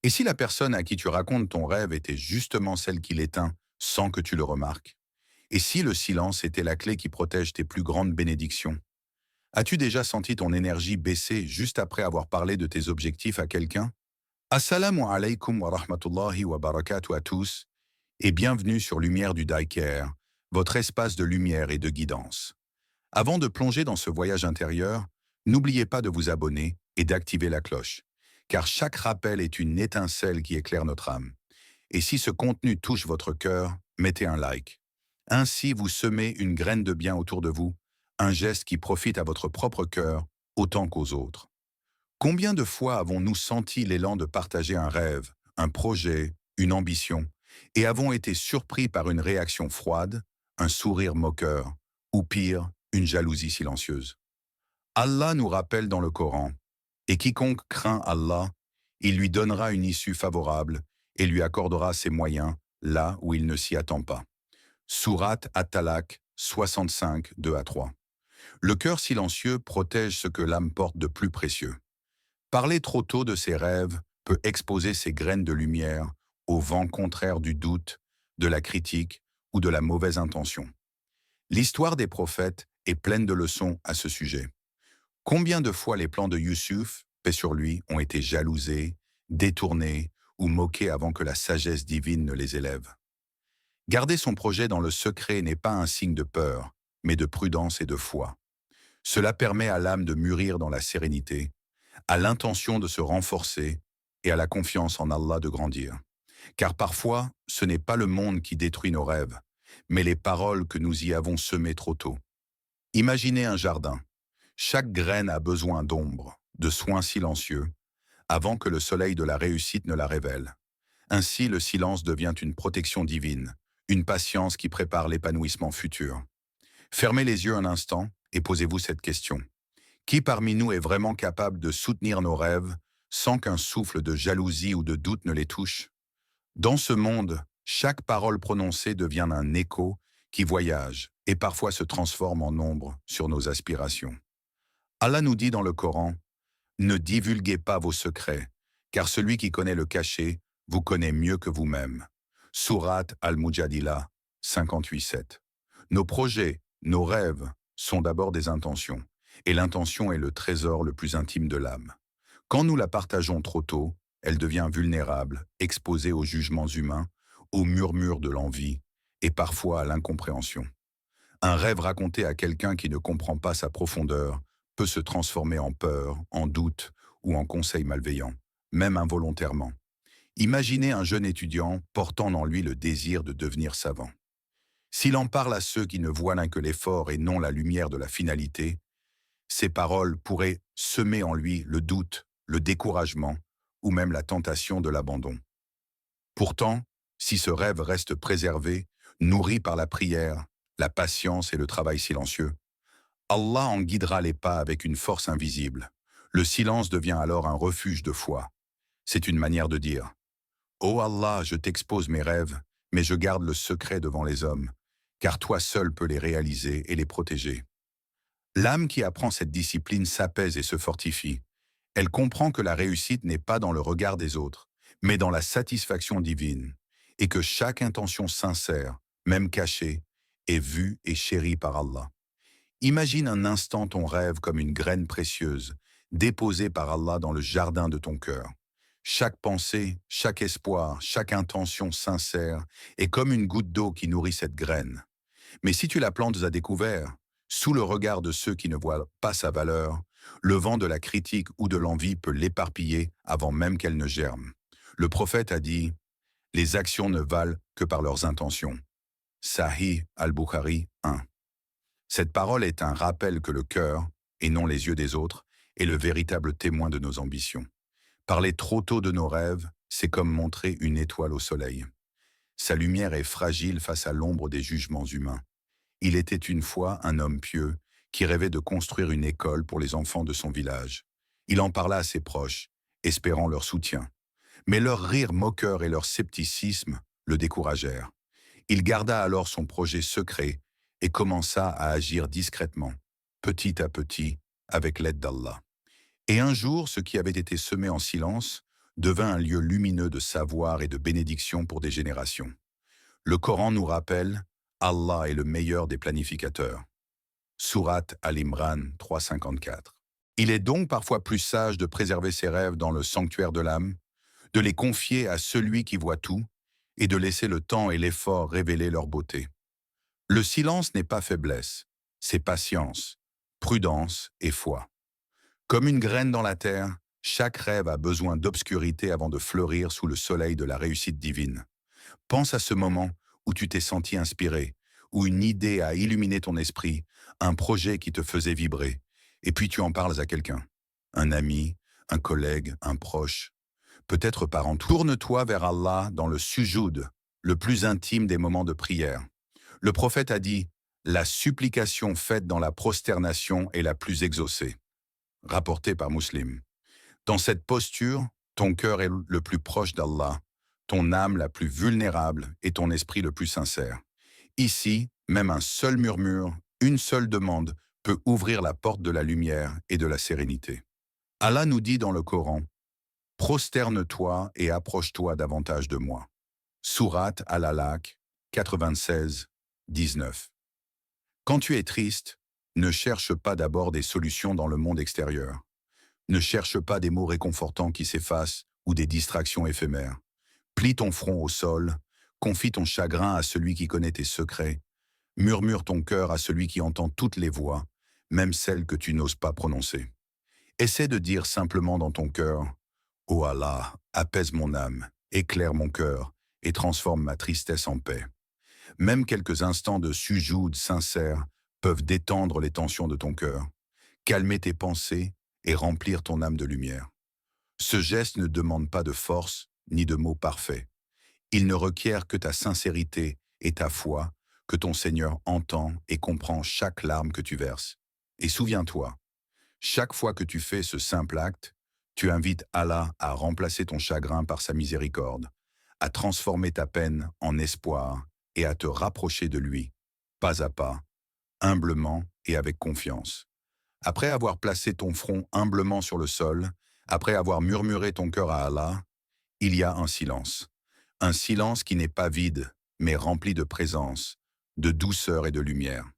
Et si la personne à qui tu racontes ton rêve était justement celle qui l'éteint sans que tu le remarques? Et si le silence était la clé qui protège tes plus grandes bénédictions? As-tu déjà senti ton énergie baisser juste après avoir parlé de tes objectifs à quelqu'un? Assalamu alaikum wa rahmatullahi wa barakatuh à tous et bienvenue sur Lumière du Daïker, votre espace de lumière et de guidance. Avant de plonger dans ce voyage intérieur, n'oubliez pas de vous abonner et d'activer la cloche, car chaque rappel est une étincelle qui éclaire notre âme. Et si ce contenu touche votre cœur, mettez un like. Ainsi, vous semez une graine de bien autour de vous, un geste qui profite à votre propre cœur autant qu'aux autres. Combien de fois avons-nous senti l'élan de partager un rêve, un projet, une ambition, et avons été surpris par une réaction froide, un sourire moqueur, ou pire, une jalousie silencieuse? Allah nous rappelle dans le Coran, et quiconque craint Allah, il lui donnera une issue favorable et lui accordera ses moyens là où il ne s'y attend pas. Sourate At-Talaq 65, 2 à 3. Le cœur silencieux protège ce que l'âme porte de plus précieux. Parler trop tôt de ses rêves peut exposer ses graines de lumière au vent contraire du doute, de la critique ou de la mauvaise intention. L'histoire des prophètes est pleine de leçons à ce sujet. Combien de fois les plans de Youssouf, paix sur lui, ont été jalousés, détournés ou moqués avant que la sagesse divine ne les élève? Garder son projet dans le secret n'est pas un signe de peur, mais de prudence et de foi. Cela permet à l'âme de mûrir dans la sérénité, à l'intention de se renforcer et à la confiance en Allah de grandir. Car parfois, ce n'est pas le monde qui détruit nos rêves, mais les paroles que nous y avons semées trop tôt. Imaginez un jardin. Chaque graine a besoin d'ombre, de soins silencieux, avant que le soleil de la réussite ne la révèle. Ainsi, le silence devient une protection divine, une patience qui prépare l'épanouissement futur. Fermez les yeux un instant et posez-vous cette question. Qui parmi nous est vraiment capable de soutenir nos rêves sans qu'un souffle de jalousie ou de doute ne les touche? Dans ce monde, chaque parole prononcée devient un écho qui voyage et parfois se transforme en ombre sur nos aspirations. Allah nous dit dans le Coran, « Ne divulguez pas vos secrets, car celui qui connaît le caché vous connaît mieux que vous-même. » Sourate Al-Mujadila 58:7. Nos projets, nos rêves sont d'abord des intentions, et l'intention est le trésor le plus intime de l'âme. Quand nous la partageons trop tôt, elle devient vulnérable, exposée aux jugements humains, aux murmures de l'envie, et parfois à l'incompréhension. Un rêve raconté à quelqu'un qui ne comprend pas sa profondeur peut se transformer en peur, en doute ou en conseil malveillant, même involontairement. Imaginez un jeune étudiant portant en lui le désir de devenir savant. S'il en parle à ceux qui ne voient l'un que l'effort et non la lumière de la finalité, ces paroles pourraient semer en lui le doute, le découragement ou même la tentation de l'abandon. Pourtant, si ce rêve reste préservé, nourri par la prière, la patience et le travail silencieux, Allah en guidera les pas avec une force invisible. Le silence devient alors un refuge de foi. C'est une manière de dire: « Ô Allah, je t'expose mes rêves, mais je garde le secret devant les hommes, car toi seul peux les réaliser et les protéger. » L'âme qui apprend cette discipline s'apaise et se fortifie. Elle comprend que la réussite n'est pas dans le regard des autres, mais dans la satisfaction divine, et que chaque intention sincère, même cachée, est vue et chérie par Allah. Imagine un instant ton rêve comme une graine précieuse, déposée par Allah dans le jardin de ton cœur. Chaque pensée, chaque espoir, chaque intention sincère est comme une goutte d'eau qui nourrit cette graine. Mais si tu la plantes à découvert, sous le regard de ceux qui ne voient pas sa valeur, le vent de la critique ou de l'envie peut l'éparpiller avant même qu'elle ne germe. Le prophète a dit: « Les actions ne valent que par leurs intentions. » Sahih al-Bukhari 1. Cette parole est un rappel que le cœur, et non les yeux des autres, est le véritable témoin de nos ambitions. Parler trop tôt de nos rêves, c'est comme montrer une étoile au soleil. Sa lumière est fragile face à l'ombre des jugements humains. Il était une fois un homme pieux qui rêvait de construire une école pour les enfants de son village. Il en parla à ses proches, espérant leur soutien. Mais leur rire moqueur et leur scepticisme le découragèrent. Il garda alors son projet secret et commença à agir discrètement, petit à petit, avec l'aide d'Allah. Et un jour, ce qui avait été semé en silence devint un lieu lumineux de savoir et de bénédiction pour des générations. Le Coran nous rappelle Allah est le meilleur des planificateurs. Sourate Al-Imran 354. Il est donc parfois plus sage de préserver ses rêves dans le sanctuaire de l'âme, de les confier à celui qui voit tout et de laisser le temps et l'effort révéler leur beauté. Le silence n'est pas faiblesse, c'est patience, prudence et foi. Comme une graine dans la terre, chaque rêve a besoin d'obscurité avant de fleurir sous le soleil de la réussite divine. Pense à ce moment où tu t'es senti inspiré, où une idée a illuminé ton esprit, un projet qui te faisait vibrer, et puis tu en parles à quelqu'un. Un ami, un collègue, un proche, peut-être parent. Tourne-toi vers Allah dans le sujoud, le plus intime des moments de prière. Le prophète a dit « La supplication faite dans la prosternation est la plus exaucée », rapporté par Muslim. Dans cette posture, ton cœur est le plus proche d'Allah, ton âme la plus vulnérable et ton esprit le plus sincère. Ici, même un seul murmure, une seule demande peut ouvrir la porte de la lumière et de la sérénité. Allah nous dit dans le Coran « Prosterne-toi et approche-toi davantage de moi ». Sourate Al-Alaq 96, 19. Quand tu es triste, ne cherche pas d'abord des solutions dans le monde extérieur. Ne cherche pas des mots réconfortants qui s'effacent ou des distractions éphémères. Plie ton front au sol, confie ton chagrin à celui qui connaît tes secrets, murmure ton cœur à celui qui entend toutes les voix, même celles que tu n'oses pas prononcer. Essaie de dire simplement dans ton cœur « Ô Allah, apaise mon âme, éclaire mon cœur et transforme ma tristesse en paix ». Même quelques instants de sujoud sincère peuvent détendre les tensions de ton cœur, calmer tes pensées et remplir ton âme de lumière. Ce geste ne demande pas de force ni de mots parfaits. Il ne requiert que ta sincérité et ta foi, que ton Seigneur entend et comprend chaque larme que tu verses. Et souviens-toi, chaque fois que tu fais ce simple acte, tu invites Allah à remplacer ton chagrin par sa miséricorde, à transformer ta peine en espoir et à te rapprocher de lui, pas à pas, humblement et avec confiance. Après avoir placé ton front humblement sur le sol, après avoir murmuré ton cœur à Allah, il y a un silence. Un silence qui n'est pas vide, mais rempli de présence, de douceur et de lumière.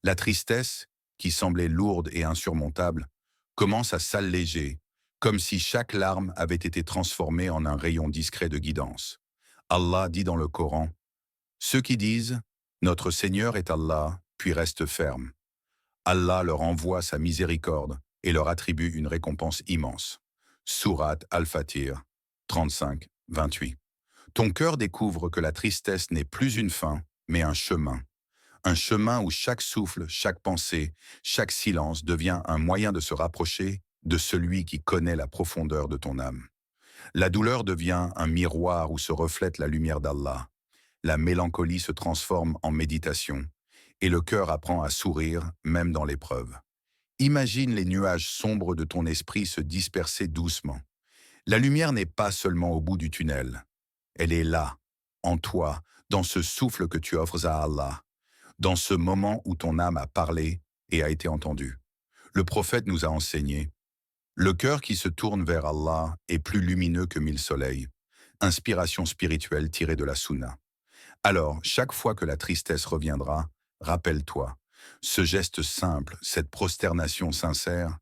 La tristesse, qui semblait lourde et insurmontable, commence à s'alléger, comme si chaque larme avait été transformée en un rayon discret de guidance. Allah dit dans le Coran, « Ceux qui disent « Notre Seigneur est Allah », puis restent fermes. Allah leur envoie sa miséricorde et leur attribue une récompense immense. Sourate Al-Fatir 35, 28. Ton cœur découvre que la tristesse n'est plus une fin, mais un chemin. Un chemin où chaque souffle, chaque pensée, chaque silence devient un moyen de se rapprocher de celui qui connaît la profondeur de ton âme. La douleur devient un miroir où se reflète la lumière d'Allah. La mélancolie se transforme en méditation et le cœur apprend à sourire même dans l'épreuve. Imagine les nuages sombres de ton esprit se disperser doucement. La lumière n'est pas seulement au bout du tunnel. Elle est là, en toi, dans ce souffle que tu offres à Allah, dans ce moment où ton âme a parlé et a été entendue. Le prophète nous a enseigné « Le cœur qui se tourne vers Allah est plus lumineux que 1000 soleils ». Inspiration spirituelle tirée de la Sunna. Alors, chaque fois que la tristesse reviendra, rappelle-toi, ce geste simple, cette prosternation sincère,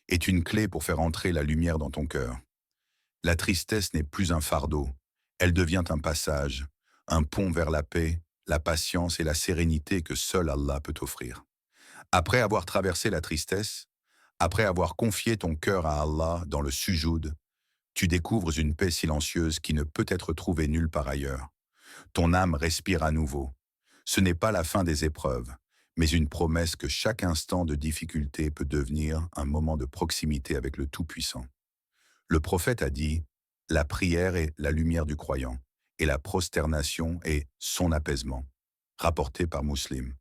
est une clé pour faire entrer la lumière dans ton cœur. La tristesse n'est plus un fardeau, elle devient un passage, un pont vers la paix, la patience et la sérénité que seul Allah peut offrir. Après avoir traversé la tristesse, après avoir confié ton cœur à Allah dans le sujoud, tu découvres une paix silencieuse qui ne peut être trouvée nulle part ailleurs. Ton âme respire à nouveau. Ce n'est pas la fin des épreuves, mais une promesse que chaque instant de difficulté peut devenir un moment de proximité avec le Tout-Puissant. Le prophète a dit « La prière est la lumière du croyant, et la prosternation est son apaisement », rapporté par Muslim.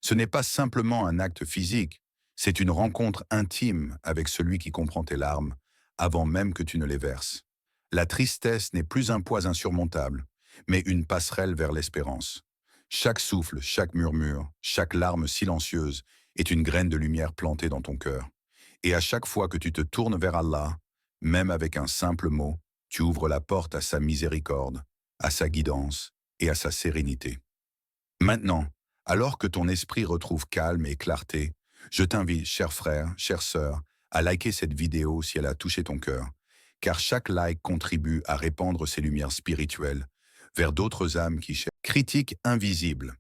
Ce n'est pas simplement un acte physique, c'est une rencontre intime avec celui qui comprend tes larmes, avant même que tu ne les verses. La tristesse n'est plus un poids insurmontable, mais une passerelle vers l'espérance. Chaque souffle, chaque murmure, chaque larme silencieuse est une graine de lumière plantée dans ton cœur. Et à chaque fois que tu te tournes vers Allah, même avec un simple mot, tu ouvres la porte à sa miséricorde, à sa guidance et à sa sérénité. Maintenant, alors que ton esprit retrouve calme et clarté, je t'invite, cher frère, chère sœur, à liker cette vidéo si elle a touché ton cœur, car chaque like contribue à répandre ces lumières spirituelles vers d'autres âmes qui cherchent. Critique invisible.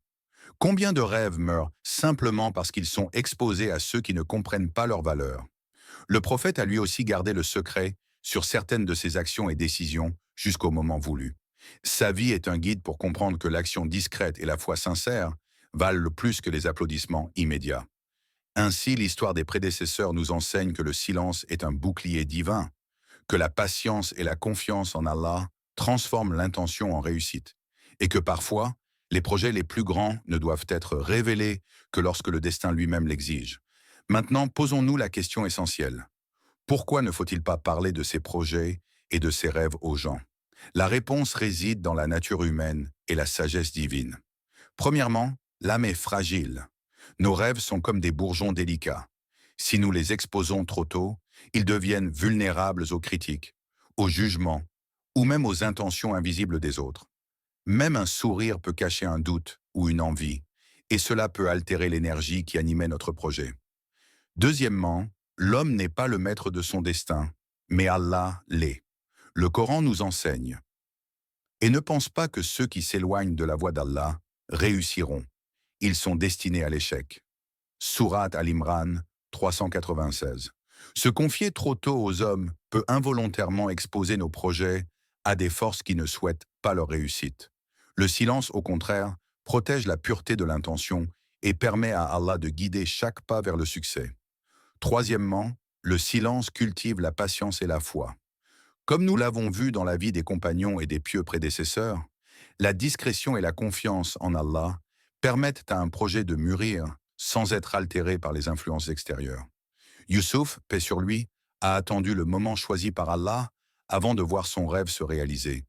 Combien de rêves meurent simplement parce qu'ils sont exposés à ceux qui ne comprennent pas leur valeur? Le prophète a lui aussi gardé le secret sur certaines de ses actions et décisions jusqu'au moment voulu. Sa vie est un guide pour comprendre que l'action discrète et la foi sincère valent le plus que les applaudissements immédiats. Ainsi, l'histoire des prédécesseurs nous enseigne que le silence est un bouclier divin, que la patience et la confiance en Allah transforment l'intention en réussite, et que parfois, les projets les plus grands ne doivent être révélés que lorsque le destin lui-même l'exige. Maintenant, posons-nous la question essentielle. Pourquoi ne faut-il pas parler de ces projets et de ces rêves aux gens? La réponse réside dans la nature humaine et la sagesse divine. Premièrement, l'âme est fragile. Nos rêves sont comme des bourgeons délicats. Si nous les exposons trop tôt, ils deviennent vulnérables aux critiques, aux jugements ou même aux intentions invisibles des autres. Même un sourire peut cacher un doute ou une envie, et cela peut altérer l'énergie qui animait notre projet. Deuxièmement, l'homme n'est pas le maître de son destin, mais Allah l'est. Le Coran nous enseigne. Et ne pense pas que ceux qui s'éloignent de la voie d'Allah réussiront. Ils sont destinés à l'échec. Sourate Al-Imran 396. Se confier trop tôt aux hommes peut involontairement exposer nos projets à des forces qui ne souhaitent pas leur réussite. Le silence, au contraire, protège la pureté de l'intention et permet à Allah de guider chaque pas vers le succès. Troisièmement, le silence cultive la patience et la foi. Comme nous l'avons vu dans la vie des compagnons et des pieux prédécesseurs, la discrétion et la confiance en Allah permettent à un projet de mûrir sans être altéré par les influences extérieures. Youssouf, paix sur lui, a attendu le moment choisi par Allah avant de voir son rêve se réaliser.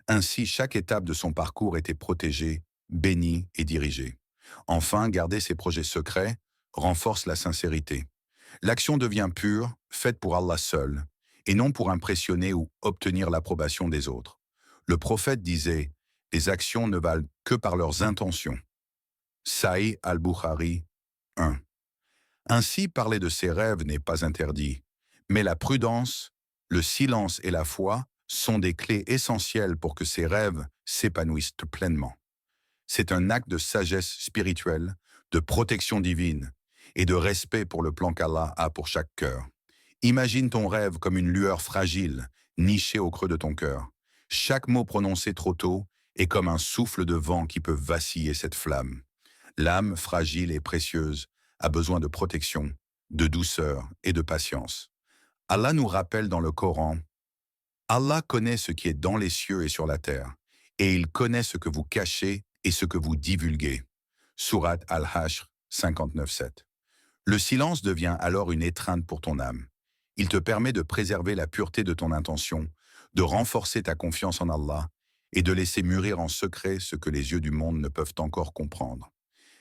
Ainsi, chaque étape de son parcours était protégée, bénie et dirigée. Enfin, garder ses projets secrets renforce la sincérité. L'action devient pure, faite pour Allah seul, et non pour impressionner ou obtenir l'approbation des autres. Le prophète disait « Les actions ne valent que par leurs intentions ». Sahih al-Bukhari 1. Ainsi, parler de ses rêves n'est pas interdit, mais la prudence, le silence et la foi sont des clés essentielles pour que ces rêves s'épanouissent pleinement. C'est un acte de sagesse spirituelle, de protection divine et de respect pour le plan qu'Allah a pour chaque cœur. Imagine ton rêve comme une lueur fragile, nichée au creux de ton cœur. Chaque mot prononcé trop tôt est comme un souffle de vent qui peut vaciller cette flamme. L'âme fragile et précieuse a besoin de protection, de douceur et de patience. Allah nous rappelle dans le Coran, « Allah connaît ce qui est dans les cieux et sur la terre, et il connaît ce que vous cachez et ce que vous divulguez. » Sourate Al-Hashr 59:7. Le silence devient alors une étreinte pour ton âme. Il te permet de préserver la pureté de ton intention, de renforcer ta confiance en Allah et de laisser mûrir en secret ce que les yeux du monde ne peuvent encore comprendre.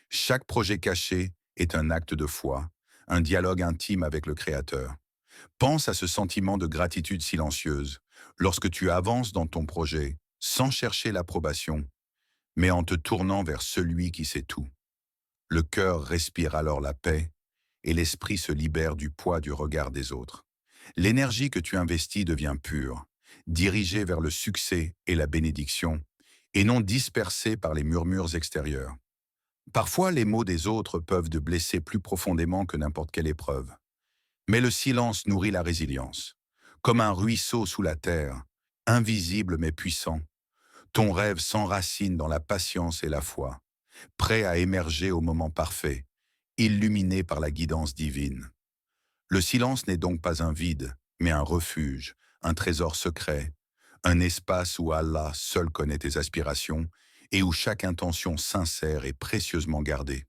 Chaque projet caché est un acte de foi, un dialogue intime avec le Créateur. Pense à ce sentiment de gratitude silencieuse lorsque tu avances dans ton projet sans chercher l'approbation, mais en te tournant vers celui qui sait tout. Le cœur respire alors la paix et l'esprit se libère du poids du regard des autres. L'énergie que tu investis devient pure, dirigée vers le succès et la bénédiction, et non dispersée par les murmures extérieurs. Parfois, les mots des autres peuvent te blesser plus profondément que n'importe quelle épreuve. Mais le silence nourrit la résilience. Comme un ruisseau sous la terre, invisible mais puissant, ton rêve s'enracine dans la patience et la foi, prêt à émerger au moment parfait, illuminé par la guidance divine. Le silence n'est donc pas un vide, mais un refuge, un trésor secret, un espace où Allah seul connaît tes aspirations et où chaque intention sincère est précieusement gardée.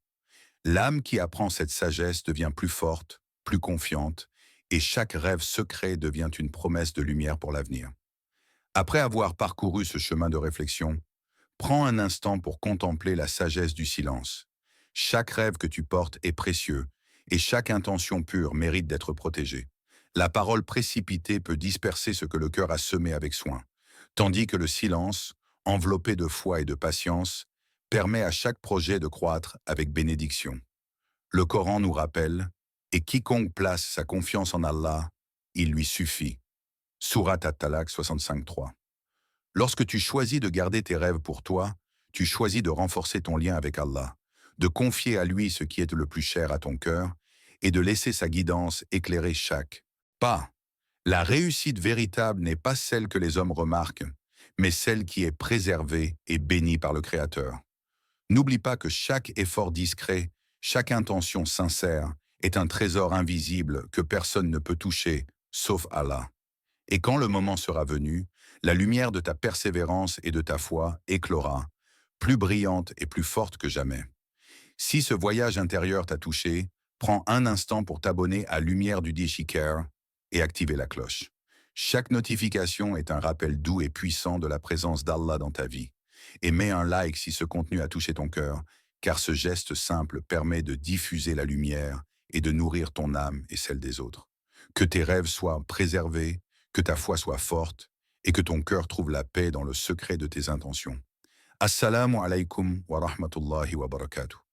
L'âme qui apprend cette sagesse devient plus forte, plus confiante, et chaque rêve secret devient une promesse de lumière pour l'avenir. Après avoir parcouru ce chemin de réflexion, prends un instant pour contempler la sagesse du silence. Chaque rêve que tu portes est précieux, et chaque intention pure mérite d'être protégée. La parole précipitée peut disperser ce que le cœur a semé avec soin, tandis que le silence, enveloppé de foi et de patience, permet à chaque projet de croître avec bénédiction. Le Coran nous rappelle, et quiconque place sa confiance en Allah, il lui suffit. Surat At-Talaq 65.3. Lorsque tu choisis de garder tes rêves pour toi, tu choisis de renforcer ton lien avec Allah, de confier à lui ce qui est le plus cher à ton cœur et de laisser sa guidance éclairer chaque pas. La réussite véritable n'est pas celle que les hommes remarquent, mais celle qui est préservée et bénie par le Créateur. N'oublie pas que chaque effort discret, chaque intention sincère est un trésor invisible que personne ne peut toucher, sauf Allah. Et quand le moment sera venu, la lumière de ta persévérance et de ta foi éclora, plus brillante et plus forte que jamais. Si ce voyage intérieur t'a touché, prends un instant pour t'abonner à Lumière du DigiCare et activer la cloche. Chaque notification est un rappel doux et puissant de la présence d'Allah dans ta vie. Et mets un like si ce contenu a touché ton cœur, car ce geste simple permet de diffuser la lumière et de nourrir ton âme et celle des autres. Que tes rêves soient préservés, que ta foi soit forte et que ton cœur trouve la paix dans le secret de tes intentions. Assalamu alaikum wa rahmatullahi wa barakatuh.